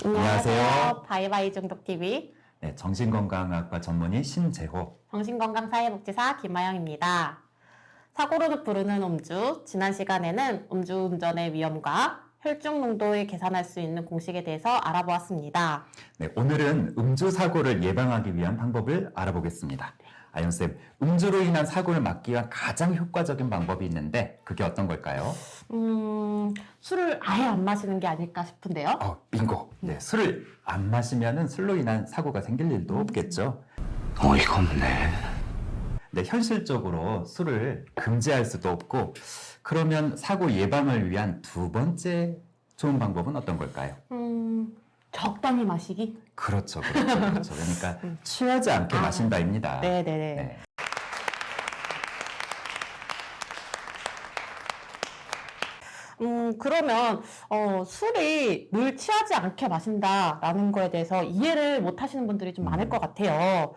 안녕하세요. 바이바이 중독TV 네, 정신건강학과 전문의 신재호. 정신건강사회복지사 김아영입니다. 사고로 부르는 음주, 지난 시간에는 음주운전의 위험과 혈중 농도를 계산할 수 있는 공식에 대해서 알아보았습니다. 네, 오늘은 음주 사고를 예방하기 위한 방법을 알아보겠습니다. 아영쌤, 음주로 인한 사고를 막기 위한 가장 효과적인 방법이 있는데 그게 어떤 걸까요? 술을 아예 안 마시는 게 아닐까 싶은데요. 빙고. 네, 술을 안 마시면은 술로 인한 사고가 생길 일도 없겠죠. 어이가 없네. 네, 현실적으로 술을 금지할 수도 없고, 그러면 사고 예방을 위한 두 번째 좋은 방법은 어떤 걸까요? 적당히 마시기? 그렇죠. 그러니까 취하지 않게 마신다입니다. 네네네. 네. 그러면 술이 늘 취하지 않게 마신다라는 거에 대해서 이해를 못 하시는 분들이 좀 많을 것 같아요.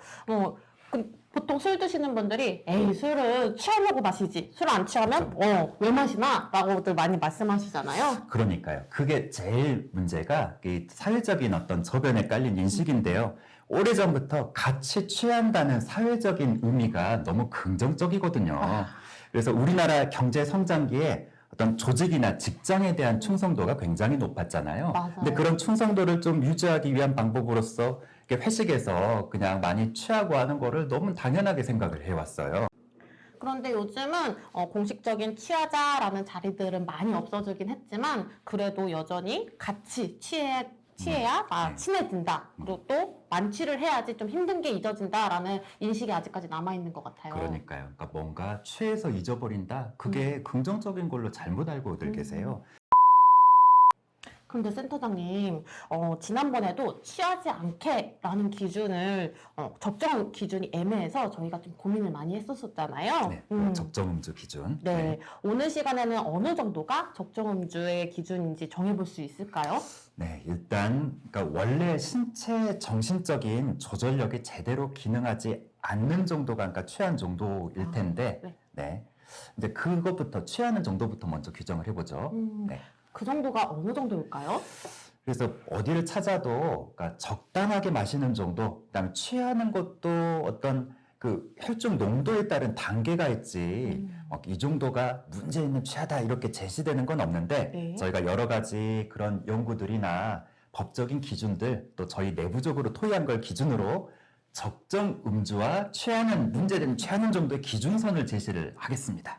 보통 술 드시는 분들이 에이 술은 취하려고 마시지 술 안 취하면 왜 마시나? 라고들 많이 말씀하시잖아요. 그러니까요. 그게 제일 문제가 이 사회적인 어떤 저변에 깔린 인식인데요. 오래전부터 같이 취한다는 사회적인 의미가 너무 긍정적이거든요. 그래서 우리나라 경제 성장기에 어떤 조직이나 직장에 대한 충성도가 굉장히 높았잖아요. 맞아요. 근데 그런 충성도를 좀 유지하기 위한 방법으로서 회식에서 그냥 많이 취하고 하는 거를 너무 당연하게 생각을 해왔어요. 그런데 요즘은 공식적인 취하자라는 자리들은 많이 없어지긴 했지만 그래도 여전히 같이 취해야 친해진다. 그리고 또 만취를 해야지 좀 힘든 게 잊어진다라는 인식이 아직까지 남아있는 것 같아요. 그러니까요. 그러니까 뭔가 취해서 잊어버린다. 그게 긍정적인 걸로 잘못 알고들 계세요. 그런데 센터장님, 지난번에도 취하지 않게라는 기준을 적정 기준이 애매해서 저희가 좀 고민을 많이 했었잖아요. 네, 적정 음주 기준. 네. 오늘 시간에는 어느 정도가 적정 음주의 기준인지 정해볼 수 있을까요? 네, 일단 그러니까 원래 신체 정신적인 조절력이 제대로 기능하지 않는 정도가 그러니까 취한 정도일 텐데, 네. 이제 그것부터 취하는 정도부터 먼저 규정을 해보죠. 네. 그 정도가 어느 정도일까요? 그래서 어디를 찾아도 그러니까 적당하게 마시는 정도, 그다음에 취하는 것도 어떤 그 혈중 농도에 따른 단계가 있지, 이 정도가 문제 있는 취하다 이렇게 제시되는 건 없는데 네. 저희가 여러 가지 그런 연구들이나 법적인 기준들 또 저희 내부적으로 토의한 걸 기준으로 적정 음주와 문제되는 취하는 정도의 기준선을 제시를 하겠습니다.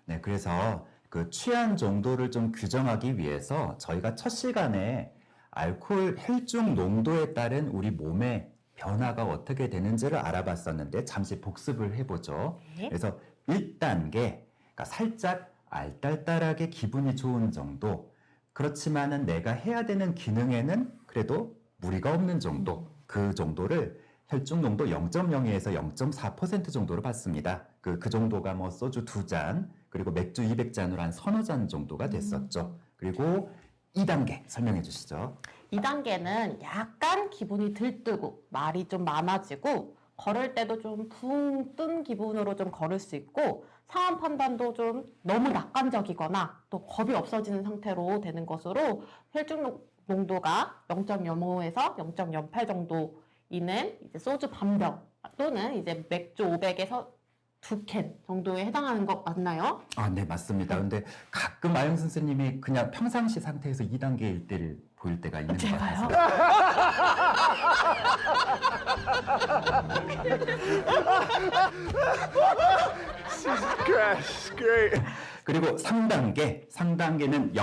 네, 그래서 그 취한 정도를 좀 규정하기 위해서 저희가 첫 시간에 알코올 혈중 농도에 따른 우리 몸의 변화가 어떻게 되는지를 알아봤었는데 잠시 복습을 해보죠. 네. 그래서 1단계, 그러니까 살짝 알딸딸하게 기분이 좋은 정도, 그렇지만은 내가 해야 되는 기능에는 그래도 무리가 없는 정도, 그 정도를 혈중 농도 0.02에서 0.4% 정도로 봤습니다. 그 정도가 뭐 소주 2잔, 그리고 맥주 200잔으로 한 서너 잔 정도가 됐었죠. 그리고 2단계 설명해 주시죠. 2단계는 약간 기분이 들뜨고 말이 좀 많아지고 걸을 때도 좀 붕 뜬 기분으로 좀 걸을 수 있고 상황 판단도 좀 너무 낙관적이거나 또 겁이 없어지는 상태로 되는 것으로 혈중 농도가 0.05에서 0.08 정도이는 이제 소주 반병 또는 이제 맥주 500에서 2캔 정도에 해당하는 것 맞나요? 네, 맞습니다. 근데 가끔 아영 선생님이 그냥 평상시 상태에서 2단계일 때를 보일 때가 있는 것 같아서. 그리고 3단계는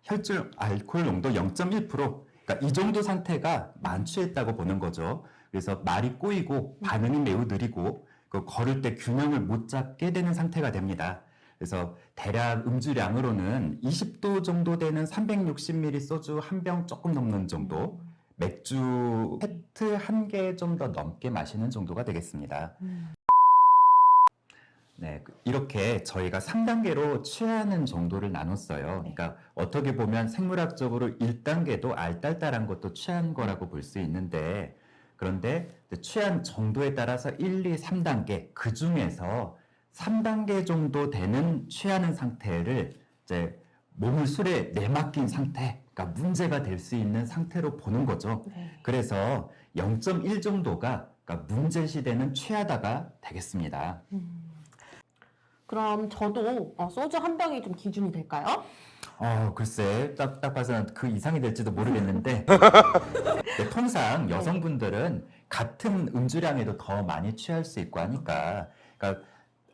혈중 알코올 농도 0.1%, 그러니까 이 정도 상태가 만취했다고 보는 거죠. 그래서 말이 꼬이고 반응이 매우 느리고 걸을 때 균형을 못 잡게 되는 상태가 됩니다. 그래서 대략 음주량으로는 20도 정도 되는 360ml 소주 한 병 조금 넘는 정도, 맥주 페트 한 개 좀 더 넘게 마시는 정도가 되겠습니다. 네, 이렇게 저희가 3단계로 취하는 정도를 나눴어요. 그러니까 어떻게 보면 생물학적으로 1단계도 알딸딸한 것도 취한 거라고 볼 수 있는데 그런데 취한 정도에 따라서 1, 2, 3단계 그 중에서 3단계 정도 되는 취하는 상태를 이제 몸을 술에 내맡긴 상태, 그러니까 문제가 될 수 있는 상태로 보는 거죠. 네. 그래서 0.1 정도가 그러니까 문제시되는 취하다가 되겠습니다. 그럼 저도 소주 한 병이 좀 기준이 될까요? 글쎄, 딱 봐서는 그 이상이 될지도 모르겠는데, 네, 통상 여성분들은 같은 음주량에도 더 많이 취할 수 있고 하니까, 그러니까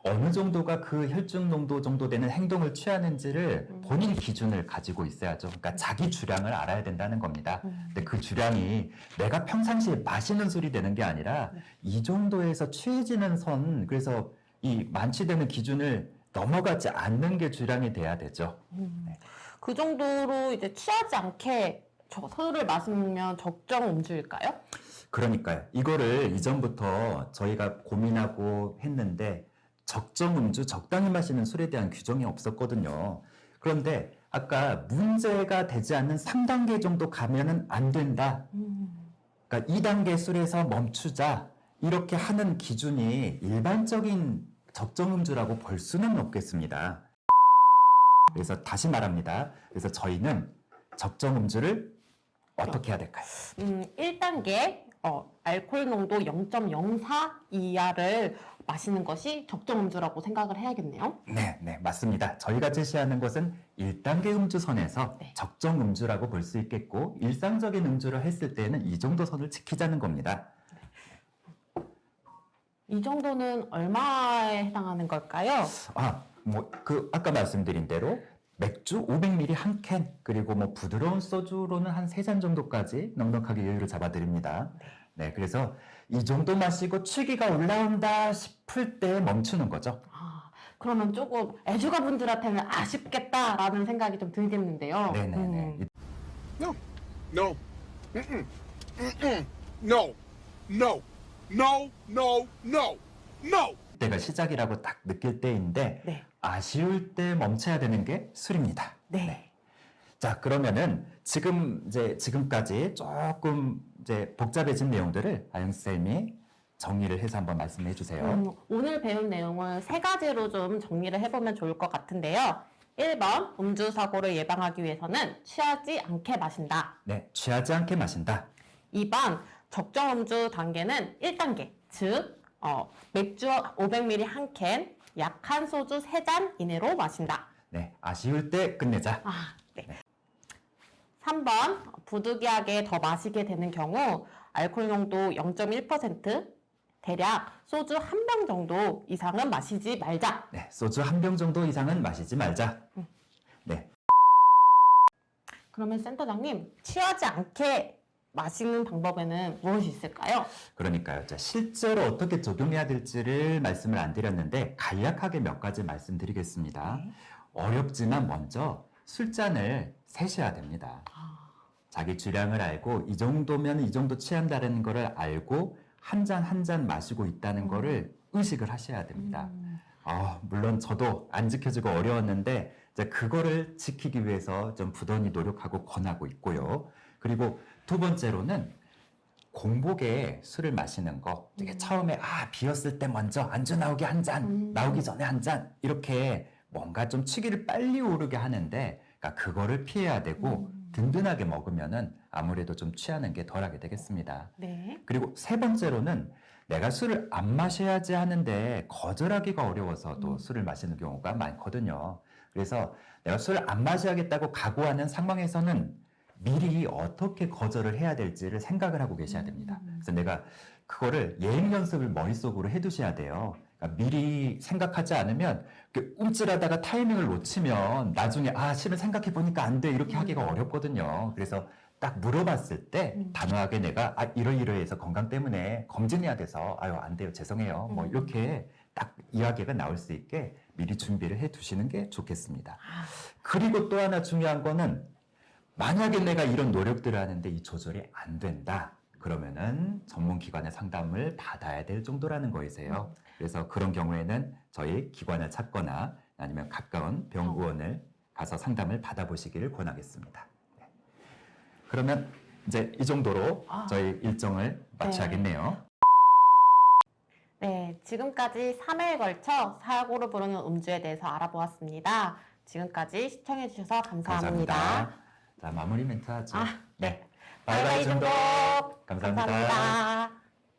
어느 정도가 그 혈중 농도 정도 되는 행동을 취하는지를 본인 기준을 가지고 있어야죠. 그러니까 자기 주량을 알아야 된다는 겁니다. 근데 그 주량이 내가 평상시에 마시는 술이 되는 게 아니라 이 정도에서 취해지는 선, 그래서 이 만취되는 기준을 넘어가지 않는 게 주량이 돼야 되죠. 그 정도로 이제 취하지 않게 술을 마시면 적정 음주일까요? 그러니까요. 이거를 이전부터 저희가 고민하고 했는데 적정 음주, 적당히 마시는 술에 대한 규정이 없었거든요. 그런데 아까 문제가 되지 않는 3단계 정도 가면은 안 된다. 그러니까 2단계 술에서 멈추자. 이렇게 하는 기준이 일반적인 적정 음주라고 볼 수는 없겠습니다. 그래서 다시 말합니다. 그래서 저희는 적정 음주를 어떻게 해야 될까요? 1단계 알코올 농도 0.04 이하를 마시는 것이 적정 음주라고 생각을 해야겠네요. 네, 맞습니다. 저희가 제시하는 것은 1단계 음주선에서 네. 적정 음주라고 볼 수 있겠고 일상적인 음주를 했을 때는 이 정도 선을 지키자는 겁니다. 이 정도는 얼마에 해당하는 걸까요? 아까 말씀드린 대로 맥주 500ml 한 캔, 그리고 부드러운 소주로는 한 3잔 정도까지 넉넉하게 여유를 잡아드립니다. 네, 그래서 이 정도 마시고 취기가 올라온다 싶을 때 멈추는 거죠. 그러면 조금 애주가분들한테는 아쉽겠다라는 생각이 좀 들겠는데요. 네네네. No. No. Mm-mm. Mm-mm. No. No. No. No. No. No. 이때가 시작이라고 딱 느낄 때인데 네. 아쉬울 때 멈춰야 되는 게 술입니다. 네. 자, 그러면은 지금까지 조금 복잡해진 내용들을 아영 쌤이 정리를 해서 한번 말씀해 주세요. 오늘 배운 내용을 3가지로 좀 정리를 해보면 좋을 것 같은데요. 1번, 음주 사고를 예방하기 위해서는 취하지 않게 마신다. 네, 취하지 않게 마신다. 2번, 적정 음주 단계는 1단계, 즉 맥주 500ml 한 캔, 약한 소주 3잔 이내로 마신다. 네, 아쉬울 때 끝내자. 네. 3번, 부득이하게 더 마시게 되는 경우 알코올 농도 0.1%, 대략 소주 한 병 정도 이상은 마시지 말자. 네, 소주 한 병 정도 이상은 마시지 말자. 네, 그러면 센터장님, 취하지 않게 마시는 방법에는 무엇이 있을까요? 그러니까요. 자, 실제로 어떻게 적용해야 될지를 말씀을 안 드렸는데 간략하게 몇 가지 말씀드리겠습니다. 어렵지만 먼저 술잔을 세셔야 됩니다. 자기 주량을 알고 이 정도면 이 정도 취한다는 거를 알고 한 잔 한 잔 마시고 있다는 거를 의식을 하셔야 됩니다. 물론 저도 안 지켜지고 어려웠는데 이제 그거를 지키기 위해서 좀 부단히 노력하고 권하고 있고요. 그리고 두 번째로는 공복에 술을 마시는 거. 되게 처음에 비었을 때 먼저 안주 나오기 한 잔, 나오기 전에 한 잔 이렇게 뭔가 좀 취기를 빨리 오르게 하는데 그러니까 그거를 피해야 되고 든든하게 먹으면은 아무래도 좀 취하는 게 덜하게 되겠습니다. 네. 그리고 세 번째로는 내가 술을 안 마셔야지 하는데 거절하기가 어려워서도 술을 마시는 경우가 많거든요. 그래서 내가 술을 안 마셔야겠다고 각오하는 상황에서는 미리 어떻게 거절을 해야 될지를 생각을 하고 계셔야 됩니다. 그래서 내가 그거를 예행 연습을 머릿속으로 해두셔야 돼요. 그러니까 미리 생각하지 않으면 움찔하다가 타이밍을 놓치면 나중에 실은 생각해 보니까 안 돼 이렇게 하기가 어렵거든요. 그래서 딱 물어봤을 때 단호하게 내가 이러이러해서 건강 때문에 검진해야 돼서 안 돼요 죄송해요 뭐 이렇게 딱 이야기가 나올 수 있게 미리 준비를 해 두시는 게 좋겠습니다. 그리고 또 하나 중요한 거는 만약에 내가 이런 노력들을 하는데 이 조절이 안 된다 그러면은 전문기관의 상담을 받아야 될 정도라는 거이세요. 그래서 그런 경우에는 저희 기관을 찾거나 아니면 가까운 병원을 가서 상담을 받아보시기를 권하겠습니다. 그러면 이제 이 정도로 아. 저희 일정을 마쳐야겠네요. 네, 지금까지 3회에 걸쳐 사고를 부르는 음주에 대해서 알아보았습니다. 지금까지 시청해주셔서 감사합니다. 자, 마무리 멘트 하죠. 네. 바이바이 중독. 감사합니다. 감사합니다.